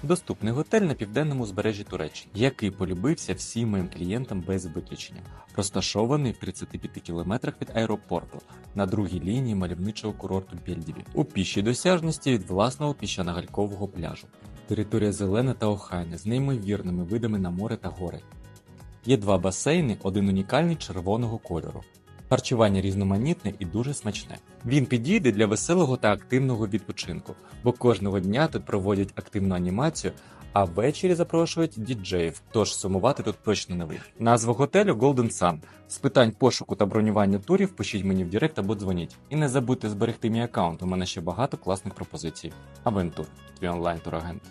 Доступний готель на південному узбережжі Туреччини, який полюбився всім моїм клієнтам без виключення. Розташований в 35 кілометрах від аеропорту на другій лінії мальовничого курорту Бельдіві, у пішій досяжності від власного піщано-галькового пляжу. Територія зелена та охайна, з неймовірними видами на море та гори. Є 2 басейни, один унікальний червоного кольору. Харчування різноманітне і дуже смачне. Він підійде для веселого та активного відпочинку, бо кожного дня тут проводять активну анімацію, а ввечері запрошують діджеїв, тож сумувати тут точно не вийде. Назва готелю Golden Sun. З питань пошуку та бронювання турів пишіть мені в директ або дзвоніть. І не забудьте зберегти мій аккаунт, у мене ще багато класних пропозицій. Авентур, твій онлайн-турагент.